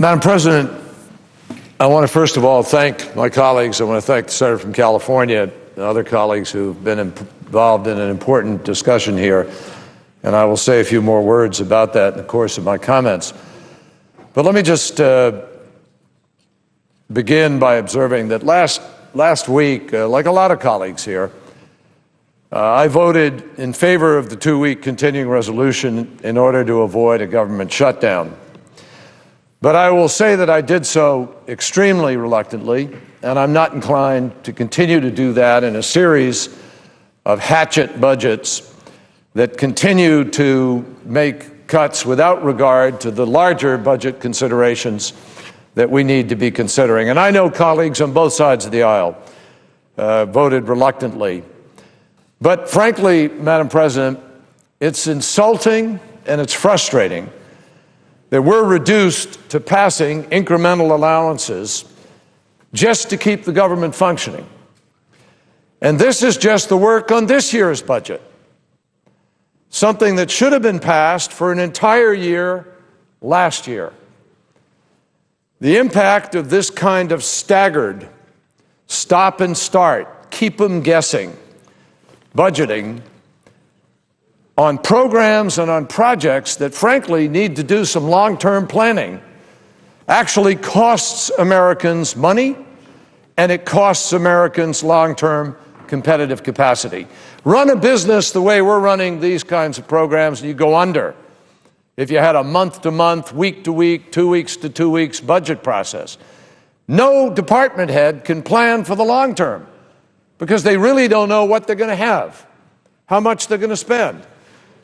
Madam President, I want to first of all thank my colleagues. I want to thank the Senator from California and other colleagues who've been involved in an important discussion here. And I will say a few more words about that in the course of my comments. But let me just begin by observing that last week, like a lot of colleagues here, I voted in favor of the two-week continuing resolution in order to avoid a government shutdown. But I will say that I did so extremely reluctantly, and I'm not inclined to continue to do that in a series of hatchet budgets that continue to make cuts without regard to the larger budget considerations that we need to be considering. And I know colleagues on both sides of the aisle voted reluctantly. But frankly, Madam President, it's insulting and it's frustrating that we're reduced to passing incremental allowances just to keep the government functioning. And this is just the work on this year's budget, something that should have been passed for an entire year last year. The impact of this kind of staggered, stop and start, keep them guessing, budgeting on programs and on projects that frankly need to do some long-term planning actually costs Americans money, and it costs Americans long-term competitive capacity. Run a business the way we're running these kinds of programs and you go under if you had a month-to-month, week-to-week, 2 weeks to 2 weeks budget process. No department head can plan for the long term because they really don't know what they're going to have, how much they're going to spend.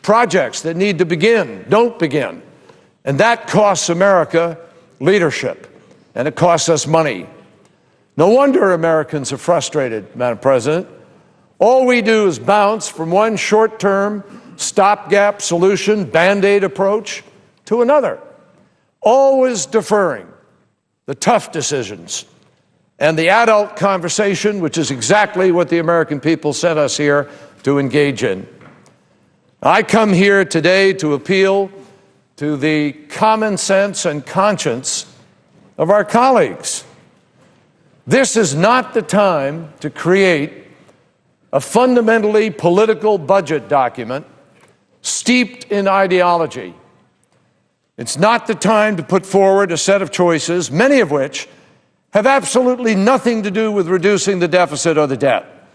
Projects that need to begin don't begin. And that costs America leadership, and it costs us money. No wonder Americans are frustrated, Madam President. All we do is bounce from one short-term, stopgap solution, Band-Aid approach, to another, always deferring the tough decisions and the adult conversation, which is exactly what the American people sent us here to engage in. I come here today to appeal to the common sense and conscience of our colleagues. This is not the time to create a fundamentally political budget document steeped in ideology. It's not the time to put forward a set of choices, many of which have absolutely nothing to do with reducing the deficit or the debt,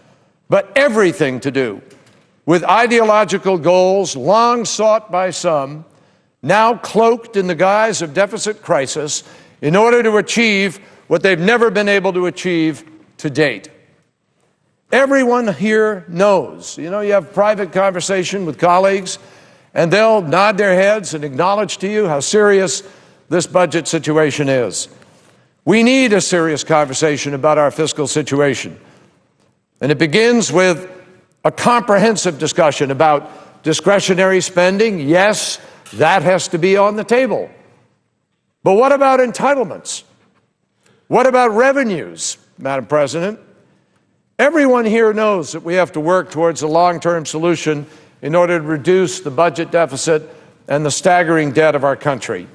but everything to do with ideological goals long sought by some, now cloaked in the guise of deficit crisis in order to achieve what they've never been able to achieve to date. Everyone here knows. You have private conversation with colleagues, and they'll nod their heads and acknowledge to you how serious this budget situation is. We need a serious conversation about our fiscal situation. And it begins with a comprehensive discussion about discretionary spending. Yes, that has to be on the table. But what about entitlements? What about revenues, Madam President? Everyone here knows that we have to work towards a long-term solution in order to reduce the budget deficit and the staggering debt of our country.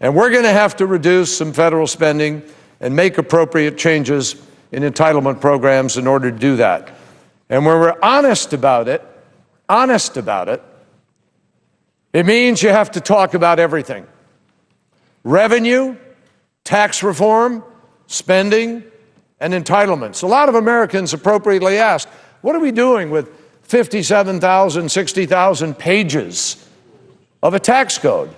And we're going to have to reduce some federal spending and make appropriate changes in entitlement programs in order to do that. And when we're honest about it, it means you have to talk about everything. Revenue, tax reform, spending, and entitlements. A lot of Americans appropriately ask, what are we doing with 57,000, 60,000 pages of a tax code?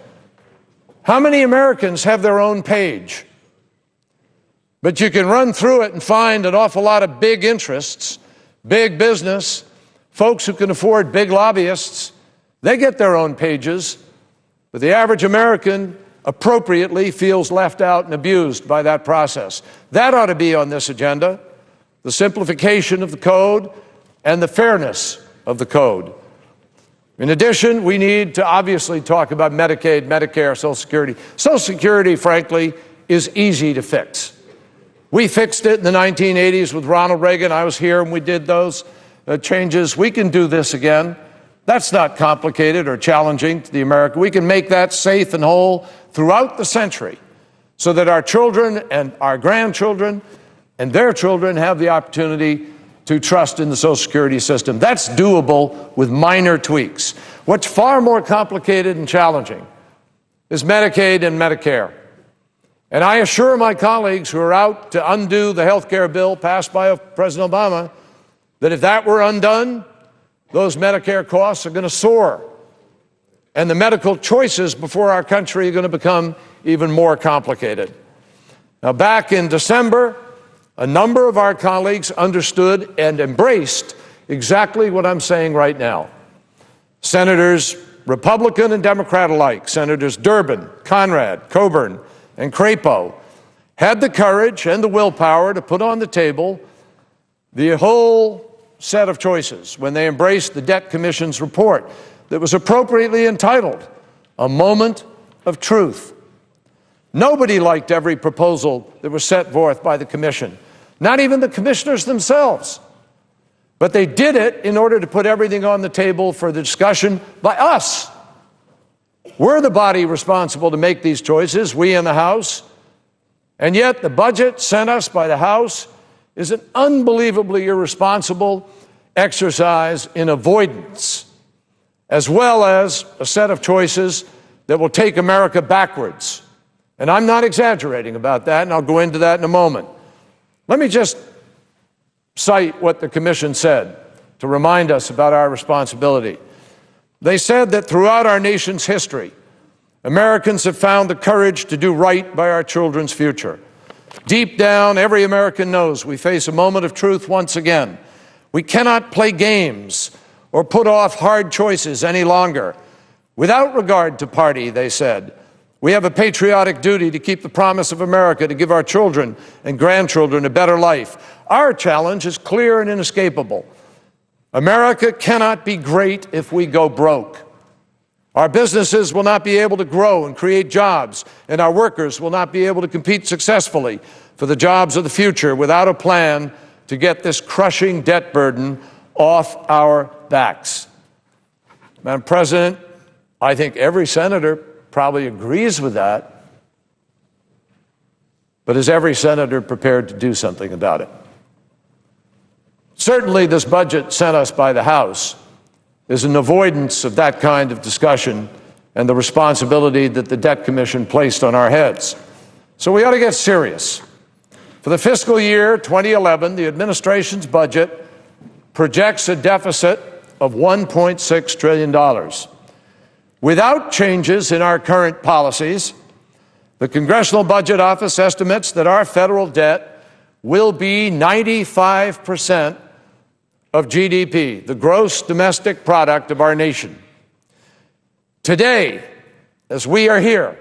How many Americans have their own page? But you can run through it and find an awful lot of big interests, big business, folks who can afford big lobbyists. They get their own pages, but the average American appropriately feels left out and abused by that process. That ought to be on this agenda, the simplification of the code and the fairness of the code. In addition, we need to obviously talk about Medicaid, Medicare, Social Security. Social Security, frankly, is easy to fix. We fixed it in the 1980s with Ronald Reagan. I was here when we did those changes. We can do this again. That's not complicated or challenging to the American. We can make that safe and whole throughout the century. so that our children and our grandchildren and their children have the opportunity to trust in the Social Security system. That's doable with minor tweaks. What's far more complicated and challenging is Medicaid and Medicare. And I assure my colleagues who are out to undo the health care bill passed by President Obama that if that were undone, those Medicare costs are going to soar. And the medical choices before our country are going to become even more complicated. Now, back in December, a number of our colleagues understood and embraced exactly what I'm saying right now. Senators, Republican and Democrat alike, Senators Durbin, Conrad, Coburn, and Crapo, had the courage and the willpower to put on the table the whole set of choices when they embraced the Debt Commission's report that was appropriately entitled A Moment of Truth. Nobody liked every proposal that was set forth by the Commission, not even the commissioners themselves. But they did it in order to put everything on the table for the discussion by us. We're the body responsible to make these choices, we in the House. And yet the budget sent us by the House is an unbelievably irresponsible exercise in avoidance, as well as a set of choices that will take America backwards. And I'm not exaggerating about that, and I'll go into that in a moment. Let me just cite what the Commission said to remind us about our responsibility. They said that throughout our nation's history, Americans have found the courage to do right by our children's future. Deep down, every American knows we face a moment of truth once again. We cannot play games or put off hard choices any longer. Without regard to party, they said, we have a patriotic duty to keep the promise of America to give our children and grandchildren a better life. Our challenge is clear and inescapable. America cannot be great if we go broke. Our businesses will not be able to grow and create jobs, and our workers will not be able to compete successfully for the jobs of the future without a plan to get this crushing debt burden off our backs. Madam President, I think every senator probably agrees with that, but is every senator prepared to do something about it? Certainly, this budget sent us by the House is an avoidance of that kind of discussion and the responsibility that the Debt Commission placed on our heads. So we ought to get serious. For the fiscal year 2011, the administration's budget projects a deficit of $1.6 trillion. Without changes in our current policies, the Congressional Budget Office estimates that our federal debt will be 95% of GDP, the gross domestic product of our nation. Today, as we are here,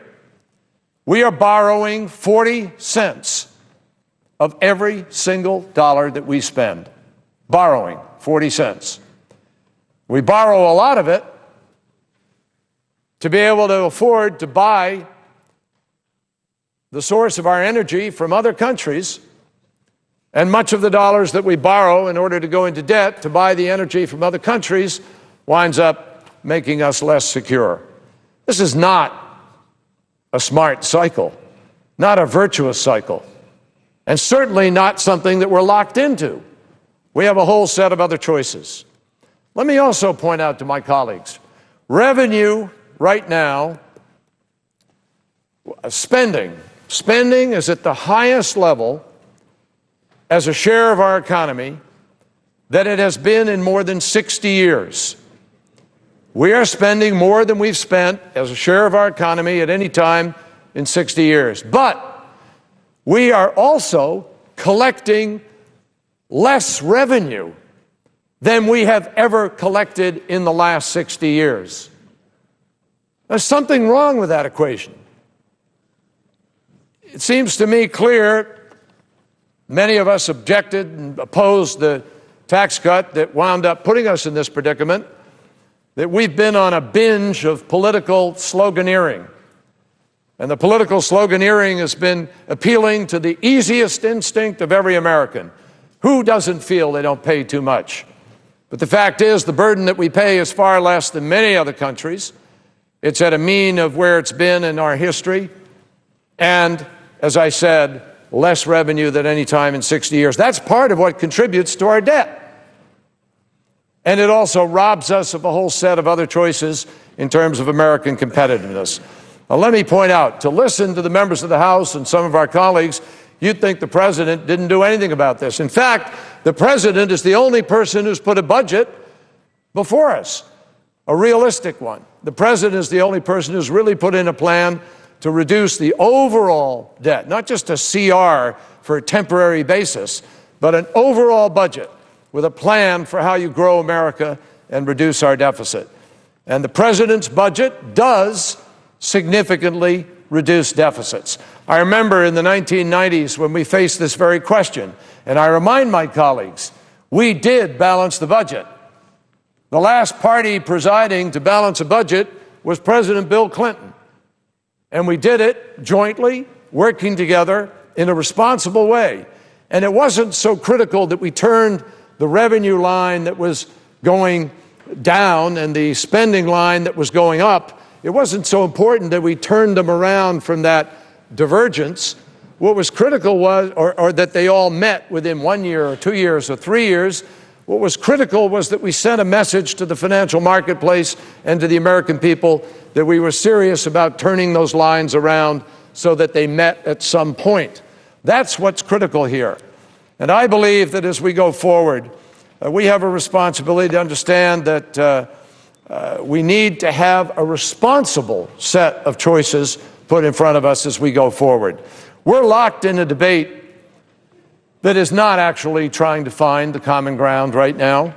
we are borrowing 40 cents of every single dollar that we spend. Borrowing 40 cents. We borrow a lot of it to be able to afford to buy the source of our energy from other countries, and much of the dollars that we borrow in order to go into debt to buy the energy from other countries winds up making us less secure. This is not a smart cycle, not a virtuous cycle, and certainly not something that we're locked into. We have a whole set of other choices. Let me also point out to my colleagues, revenue right now, spending is at the highest level as a share of our economy that it has been in more than 60 years. We are spending more than we've spent as a share of our economy at any time in 60 years. But we are also collecting less revenue than we have ever collected in the last 60 years. There's something wrong with that equation. It seems to me clear. Many of us objected and opposed the tax cut that wound up putting us in this predicament, that we've been on a binge of political sloganeering. And the political sloganeering has been appealing to the easiest instinct of every American. Who doesn't feel they don't pay too much? But the fact is, the burden that we pay is far less than many other countries. It's at a mean of where it's been in our history. And as I said, less revenue than any time in 60 years. That's part of what contributes to our debt. And it also robs us of a whole set of other choices in terms of American competitiveness. Now, let me point out, to listen to the members of the House and some of our colleagues, you'd think the president didn't do anything about this. In fact, the president is the only person who's put a budget before us, a realistic one. The president is the only person who's really put in a plan to reduce the overall debt, not just a CR for a temporary basis, but an overall budget with a plan for how you grow America and reduce our deficit. And the president's budget does significantly reduce deficits. I remember in the 1990s when we faced this very question, and I remind my colleagues, we did balance the budget. The last party presiding to balance a budget was President Bill Clinton. And we did it jointly, working together in a responsible way. And it wasn't so critical that we turned the revenue line that was going down and the spending line that was going up. It wasn't so important that we turned them around from that divergence. What was critical was, or that they all met within 1 year or 2 years or 3 years. What was critical was that we sent a message to the financial marketplace and to the American people that we were serious about turning those lines around so that they met at some point. That's what's critical here. And I believe that as we go forward, we have a responsibility to understand that we need to have a responsible set of choices put in front of us as we go forward. We're locked in a debate that is not actually trying to find the common ground right now.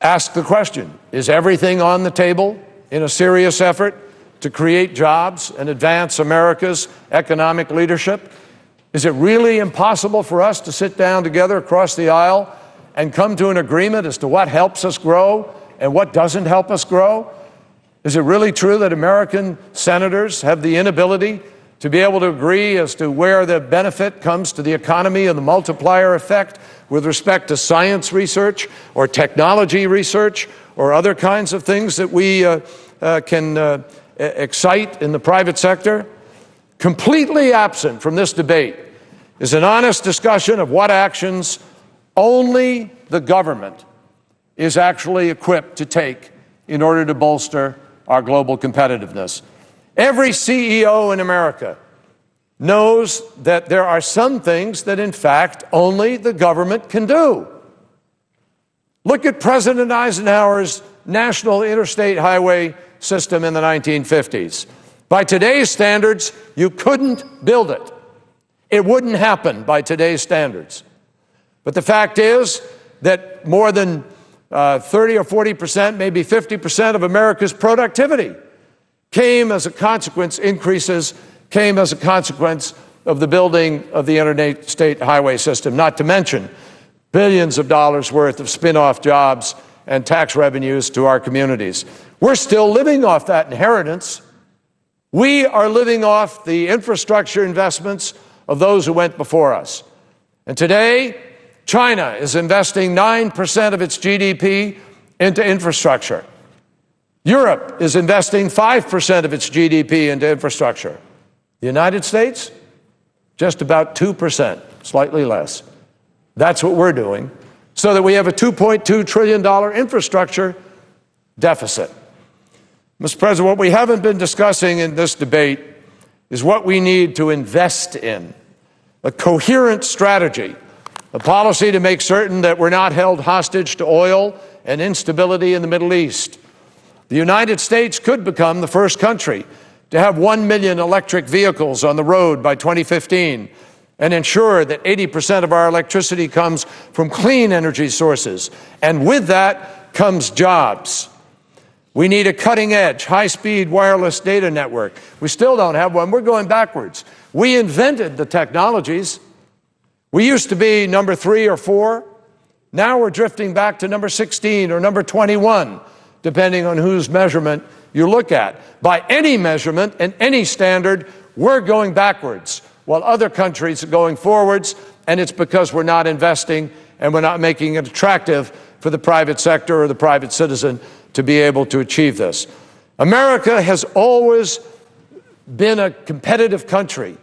Ask the question, is everything on the table in a serious effort to create jobs and advance America's economic leadership? Is it really impossible for us to sit down together across the aisle and come to an agreement as to what helps us grow and what doesn't help us grow? Is it really true that American senators have the inability to be able to agree as to where the benefit comes to the economy and the multiplier effect with respect to science research or technology research or other kinds of things that we can excite in the private sector? Completely absent from this debate is an honest discussion of what actions only the government is actually equipped to take in order to bolster our global competitiveness. Every CEO in America knows that there are some things that, in fact, only the government can do. Look at President Eisenhower's national interstate highway system in the 1950s. By today's standards, you couldn't build it. It wouldn't happen by today's standards. But the fact is that more than 30 or 40%, maybe 50% of America's productivity came as a consequence of the building of the interstate highway system, not to mention billions of dollars worth of spin-off jobs and tax revenues to our communities. We're still living off that inheritance. We are living off the infrastructure investments of those who went before us. And today, China is investing 9% of its GDP into infrastructure. Europe is investing 5% of its GDP into infrastructure. The United States, just about 2%, slightly less. That's what we're doing, so that we have a $2.2 trillion infrastructure deficit. Mr. President, what we haven't been discussing in this debate is what we need to invest in. A coherent strategy, a policy to make certain that we're not held hostage to oil and instability in the Middle East. The United States could become the first country to have 1 million electric vehicles on the road by 2015 and ensure that 80% of our electricity comes from clean energy sources. And with that comes jobs. We need a cutting-edge, high-speed wireless data network. We still don't have one. We're going backwards. We invented the technologies. We used to be number 3 or 4. Now we're drifting back to number 16 or number 21, depending on whose measurement you look at. By any measurement and any standard, we're going backwards, while other countries are going forwards, and it's because we're not investing and we're not making it attractive for the private sector or the private citizen to be able to achieve this. America has always been a competitive country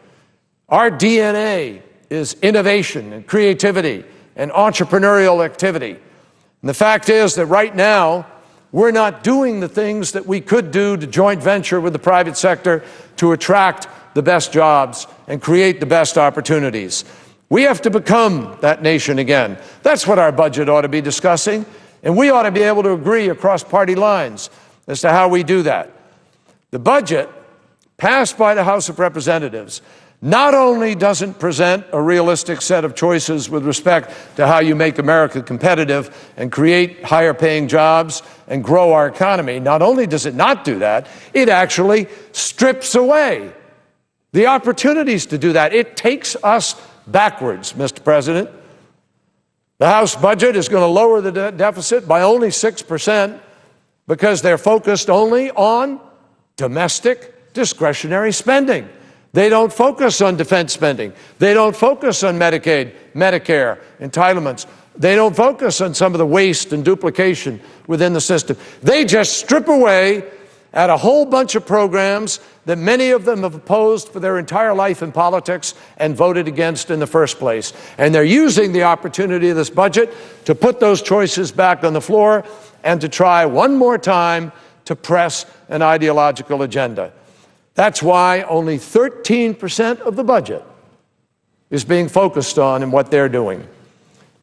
Our DNA is innovation and creativity and entrepreneurial activity. And the fact is that right now, we're not doing the things that we could do to joint venture with the private sector to attract the best jobs and create the best opportunities. We have to become that nation again. That's what our budget ought to be discussing, and we ought to be able to agree across party lines as to how we do that. The budget passed by the House of Representatives not only doesn't present a realistic set of choices with respect to how you make America competitive and create higher paying jobs and grow our economy, not only does it not do that, it actually strips away the opportunities to do that. It takes us backwards, Mr. President. The House budget is going to lower the deficit by only 6% because they're focused only on domestic discretionary spending. They don't focus on defense spending. They don't focus on Medicaid, Medicare, entitlements. They don't focus on some of the waste and duplication within the system. They just strip away at a whole bunch of programs that many of them have opposed for their entire life in politics and voted against in the first place. And they're using the opportunity of this budget to put those choices back on the floor and to try one more time to press an ideological agenda. That's why only 13% of the budget is being focused on in what they're doing.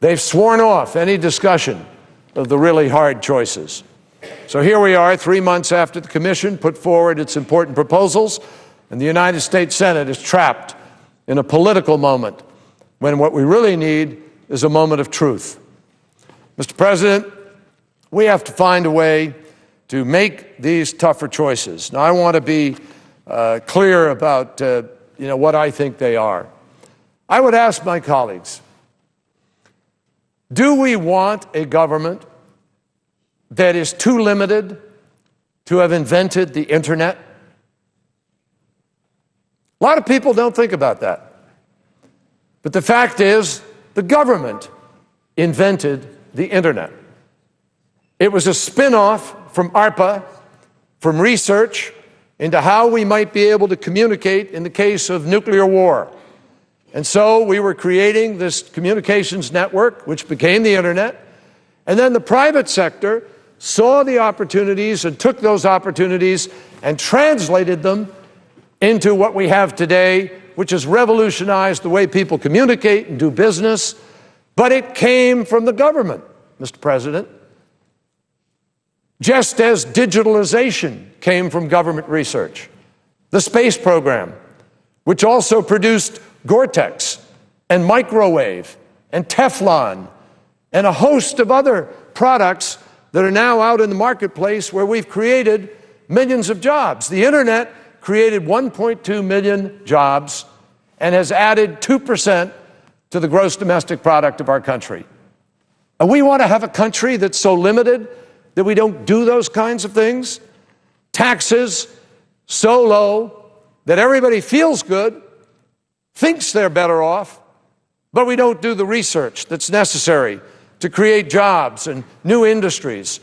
They've sworn off any discussion of the really hard choices. So here we are, 3 months after the Commission put forward its important proposals, and the United States Senate is trapped in a political moment when what we really need is a moment of truth. Mr. President, we have to find a way to make these tougher choices. Now, I want to be clear about what I think they are. I would ask my colleagues, do we want a government that is too limited to have invented the internet? A lot of people don't think about that. But the fact is, the government invented the internet. It was a spin-off from ARPA, from research into how we might be able to communicate in the case of nuclear war. And so we were creating this communications network, which became the internet, and then the private sector saw the opportunities and took those opportunities and translated them into what we have today, which has revolutionized the way people communicate and do business. But it came from the government, Mr. President. Just as digitalization came from government research. The space program, which also produced Gore-Tex and microwave and Teflon and a host of other products that are now out in the marketplace where we've created millions of jobs. The internet created 1.2 million jobs and has added 2% to the gross domestic product of our country. And we want to have a country that's so limited that we don't do those kinds of things? Taxes so low that everybody feels good, thinks they're better off, but we don't do the research that's necessary to create jobs and new industries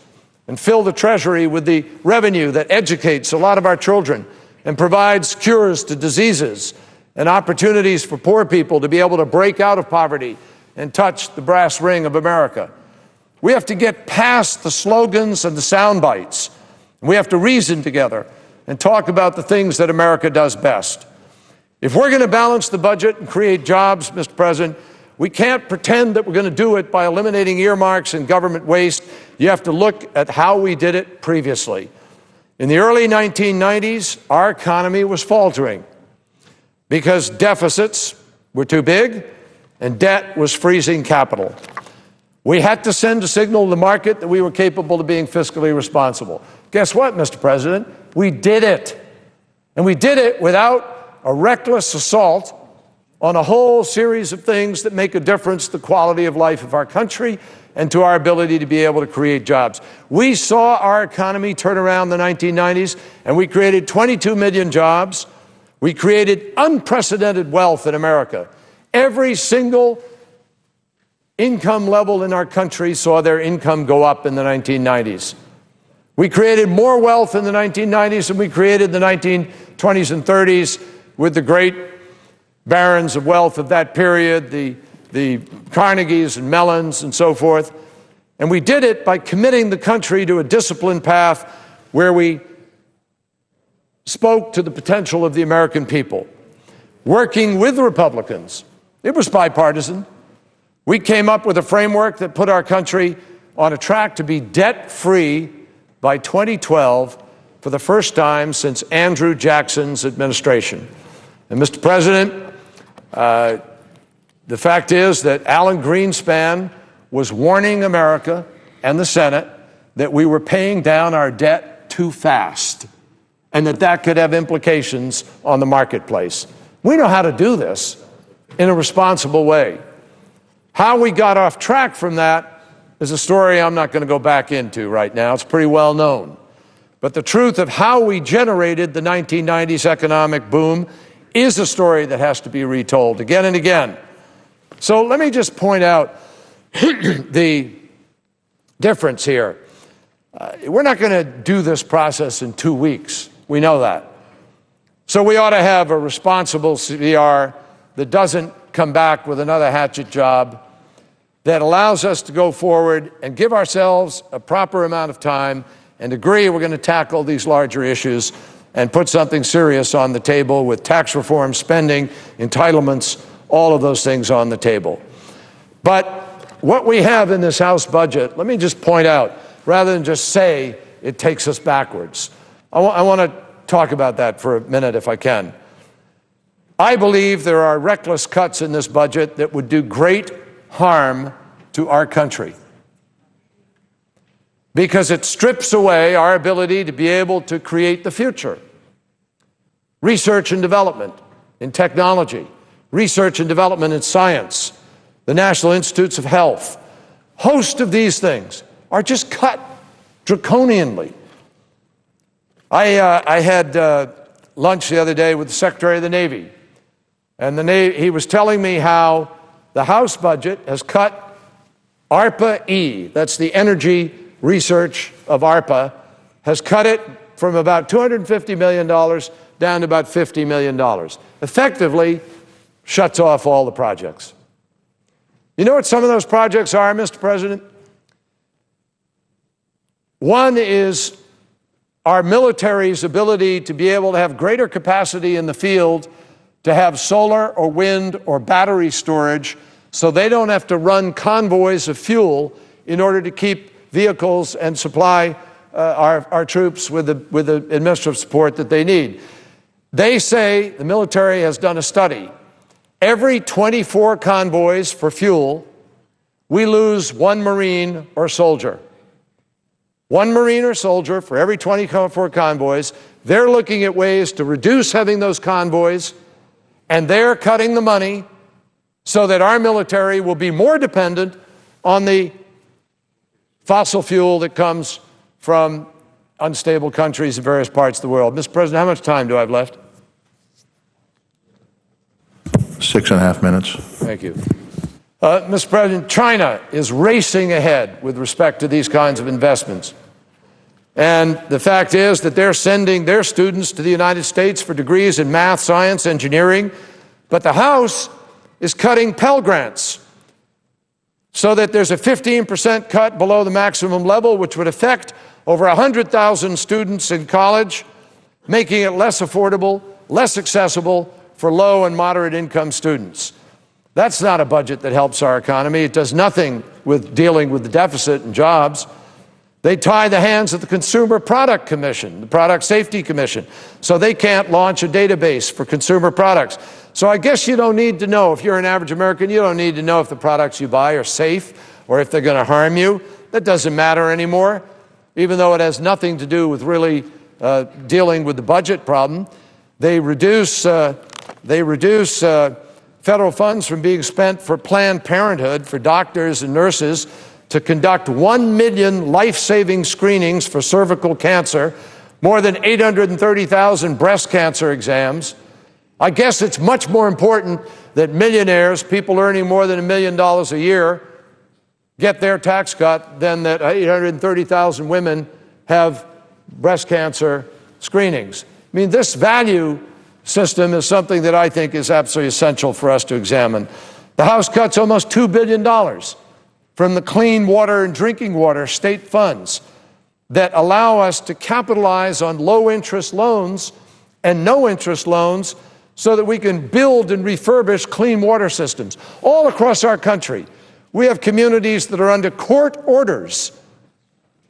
and fill the treasury with the revenue that educates a lot of our children and provides cures to diseases and opportunities for poor people to be able to break out of poverty and touch the brass ring of America. We have to get past the slogans and the sound bites. We have to reason together and talk about the things that America does best. If we're going to balance the budget and create jobs, Mr. President, we can't pretend that we're going to do it by eliminating earmarks and government waste. You have to look at how we did it previously. In the early 1990s, our economy was faltering because deficits were too big and debt was freezing capital. We had to send a signal to the market that we were capable of being fiscally responsible. Guess what, Mr. President? We did it. And we did it without a reckless assault on a whole series of things that make a difference to the quality of life of our country and to our ability to be able to create jobs. We saw our economy turn around in the 1990s, and we created 22 million jobs. We created unprecedented wealth in America. Every single income level in our country saw their income go up in the 1990s. We created more wealth in the 1990s than we created in the 1920s and 30s with the great barons of wealth of that period, the Carnegies and Mellons and so forth. And we did it by committing the country to a disciplined path where we spoke to the potential of the American people, working with Republicans. It was bipartisan. We came up with a framework that put our country on a track to be debt-free by 2012 for the first time since Andrew Jackson's administration. And Mr. President, the fact is that Alan Greenspan was warning America and the Senate that we were paying down our debt too fast and that could have implications on the marketplace. We know how to do this in a responsible way. How we got off track from that is a story I'm not going to go back into right now. It's pretty well known. But the truth of how we generated the 1990s economic boom is a story that has to be retold again and again. So let me just point out the difference here. We're not going to do this process in 2 weeks. We know that. So we ought to have a responsible CR that doesn't come back with another hatchet job, that allows us to go forward and give ourselves a proper amount of time and agree we're going to tackle these larger issues and put something serious on the table with tax reform, spending, entitlements, all of those things on the table. But what we have in this House budget, let me just point out, rather than just say it takes us backwards, I want to talk about that for a minute if I can. I believe there are reckless cuts in this budget that would do great harm to our country because it strips away our ability to be able to create the future. Research and development in technology, research and development in science, the National Institutes of Health, host of these things are just cut draconianly. I had lunch the other day with the Secretary of the Navy, and he was telling me how the House budget has cut ARPA-E, that's the energy research of ARPA, has cut it from about $250 million down to about $50 million. Effectively, shuts off all the projects. You know what some of those projects are, Mr. President? One is our military's ability to be able to have greater capacity in the field to have solar or wind or battery storage so they don't have to run convoys of fuel in order to keep vehicles and supply our troops with the administrative support that they need. They say, the military has done a study, every 24 convoys for fuel, we lose one Marine or soldier. One Marine or soldier for every 24 convoys. They're looking at ways to reduce having those convoys, and they're cutting the money so that our military will be more dependent on the fossil fuel that comes from unstable countries in various parts of the world. Mr. President, how much time do I have left? 6.5 minutes. Thank you. Mr. President, China is racing ahead with respect to these kinds of investments. And the fact is that they're sending their students to the United States for degrees in math, science, engineering, but the House is cutting Pell Grants so that there's a 15% cut below the maximum level, which would affect over 100,000 students in college, making it less affordable, less accessible for low and moderate income students. That's not a budget that helps our economy. It does nothing with dealing with the deficit and jobs. They tie the hands of the Consumer Product Commission, the Product Safety Commission, so they can't launch a database for consumer products. So I guess you don't need to know, if you're an average American, you don't need to know if the products you buy are safe or if they're going to harm you. That doesn't matter anymore, even though it has nothing to do with really dealing with the budget problem. They reduce federal funds from being spent for Planned Parenthood, for doctors and nurses, to conduct 1 million life-saving screenings for cervical cancer, more than 830,000 breast cancer exams. I guess it's much more important that millionaires, people earning more than $1 million a year, get their tax cut than that 830,000 women have breast cancer screenings. I mean, this value system is something that I think is absolutely essential for us to examine. The House cuts almost $2 billion from the clean water and drinking water state funds that allow us to capitalize on low-interest loans and no-interest loans so that we can build and refurbish clean water systems. All across our country, we have communities that are under court orders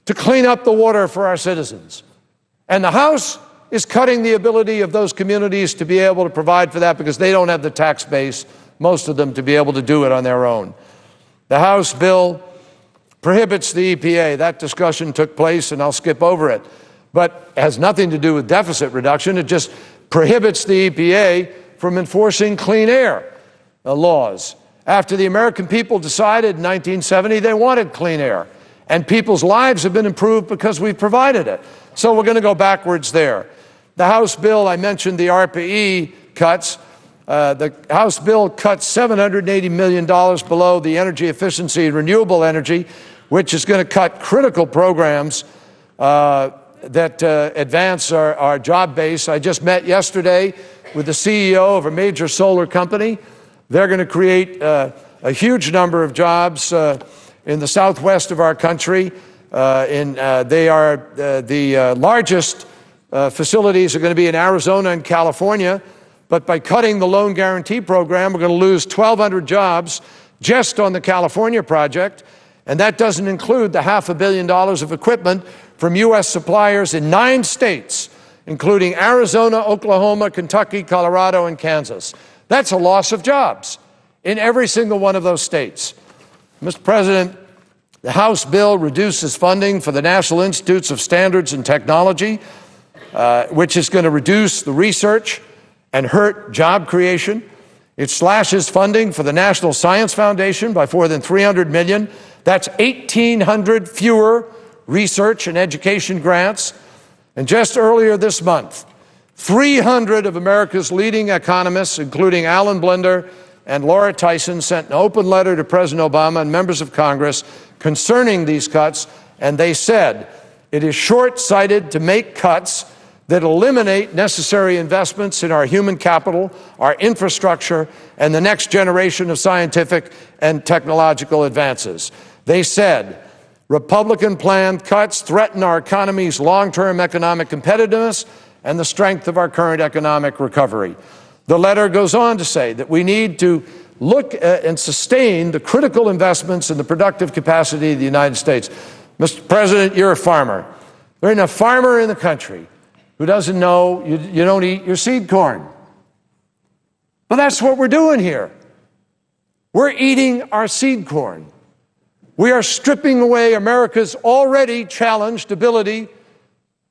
to clean up the water for our citizens. And the House is cutting the ability of those communities to be able to provide for that because they don't have the tax base, most of them, to be able to do it on their own. The House bill prohibits the EPA. That discussion took place, and I'll skip over it. But it has nothing to do with deficit reduction. It just prohibits the EPA from enforcing clean air laws. After the American people decided in 1970 they wanted clean air, and people's lives have been improved because we've provided it. So we're going to go backwards there. The House bill, I mentioned the ARPA-E cuts. The House bill cuts $780 million below the energy efficiency and renewable energy, which is going to cut critical programs that advance our job base. I just met yesterday with the CEO of a major solar company. They're going to create a huge number of jobs in the southwest of our country. They are the largest facilities are going to be in Arizona and California. But by cutting the loan guarantee program, we're going to lose 1,200 jobs just on the California project. And that doesn't include the $500 million of equipment from U.S. suppliers in 9 states, including Arizona, Oklahoma, Kentucky, Colorado, and Kansas. That's a loss of jobs in every single one of those states. Mr. President, the House bill reduces funding for the National Institutes of Standards and Technology, which is going to reduce the research and hurt job creation. It slashes funding for the National Science Foundation by more than $300 million. That's 1,800 fewer research and education grants. And just earlier this month, 300 of America's leading economists, including Alan Blinder and Laura Tyson, sent an open letter to President Obama and members of Congress concerning these cuts, and they said it is short-sighted to make cuts that eliminate necessary investments in our human capital, our infrastructure, and the next generation of scientific and technological advances. They said, Republican planned cuts threaten our economy's long-term economic competitiveness and the strength of our current economic recovery. The letter goes on to say that we need to look at and sustain the critical investments in the productive capacity of the United States. Mr. President, you're a farmer. There ain't a farmer in the country who doesn't know you don't eat your seed corn. But that's what we're doing here. We're eating our seed corn. We are stripping away America's already challenged ability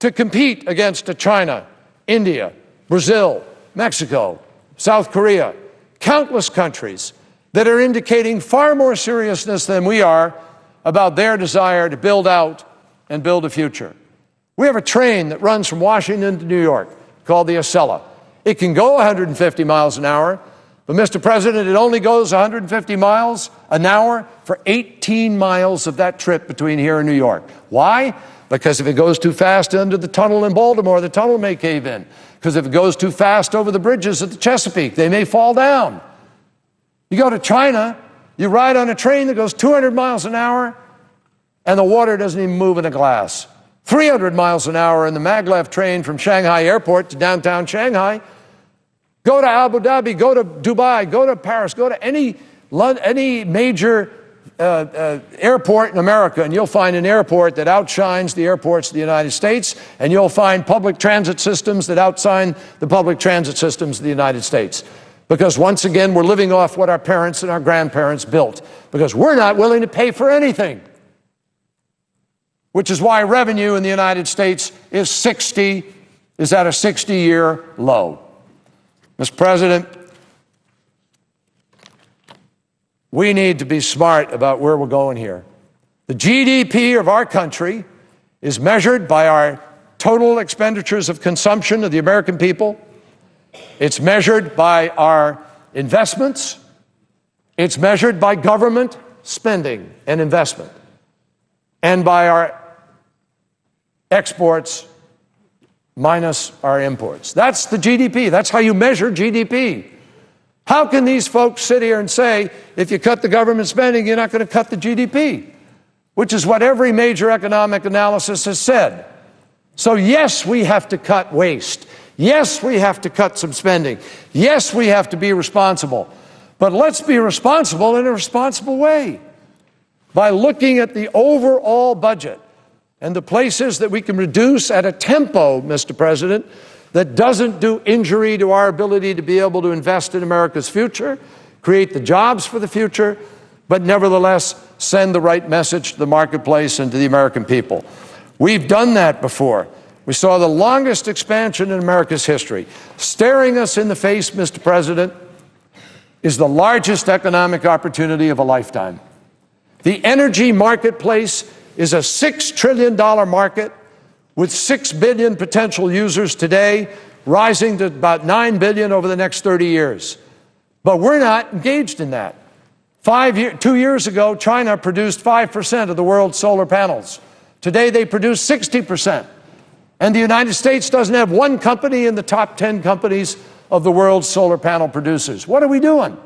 to compete against China, India, Brazil, Mexico, South Korea, countless countries that are indicating far more seriousness than we are about their desire to build out and build a future. We have a train that runs from Washington to New York called the Acela. It can go 150 miles an hour, but Mr. President, it only goes 150 miles an hour for 18 miles of that trip between here and New York. Why? Because if it goes too fast under the tunnel in Baltimore, the tunnel may cave in. Because if it goes too fast over the bridges at the Chesapeake, they may fall down. You go to China, you ride on a train that goes 200 miles an hour, and the water doesn't even move in a glass. 300 miles an hour in the maglev train from Shanghai Airport to downtown Shanghai. Go to Abu Dhabi, go to Dubai, go to Paris, go to any major airport in America, and you'll find an airport that outshines the airports of the United States, and you'll find public transit systems that outshine the public transit systems of the United States. Because once again, we're living off what our parents and our grandparents built, because we're not willing to pay for anything. Which is why revenue in the United States is at a 60-year low. Mr. President, we need to be smart about where we're going here. The GDP of our country is measured by our total expenditures of consumption of the American people. It's measured by our investments. It's measured by government spending and investment, and by our exports minus our imports. That's the GDP. That's how you measure GDP. How can these folks sit here and say, if you cut the government spending, you're not going to cut the GDP? Which is what every major economic analysis has said. So yes, we have to cut waste. Yes, we have to cut some spending. Yes, we have to be responsible. But let's be responsible in a responsible way by looking at the overall budget and the places that we can reduce at a tempo, Mr. President, that doesn't do injury to our ability to be able to invest in America's future, create the jobs for the future, but nevertheless send the right message to the marketplace and to the American people. We've done that before. We saw the longest expansion in America's history. Staring us in the face, Mr. President, is the largest economic opportunity of a lifetime. The energy marketplace is a $6 trillion market with 6 billion potential users today, rising to about 9 billion over the next 30 years. But we're not engaged in that. 2 years ago, China produced 5% of the world's solar panels. Today, they produce 60%. And the United States doesn't have one company in the top 10 companies of the world's solar panel producers. What are we doing?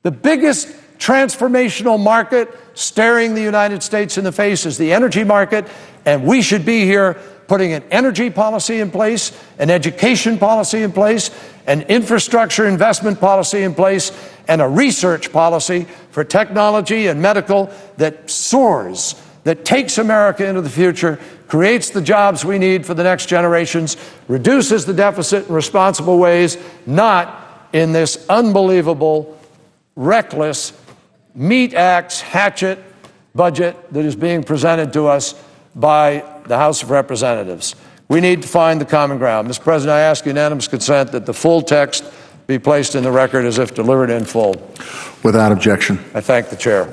The biggest transformational market staring the United States in the face is the energy market, and we should be here putting an energy policy in place, an education policy in place, an infrastructure investment policy in place, and a research policy for technology and medical that soars, that takes America into the future, creates the jobs we need for the next generations, reduces the deficit in responsible ways, not in this unbelievable, reckless, meat axe, hatchet budget that is being presented to us by the House of Representatives. We need to find the common ground. Mr. President, I ask unanimous consent that the full text be placed in the record as if delivered in full. Without objection. I thank the chair.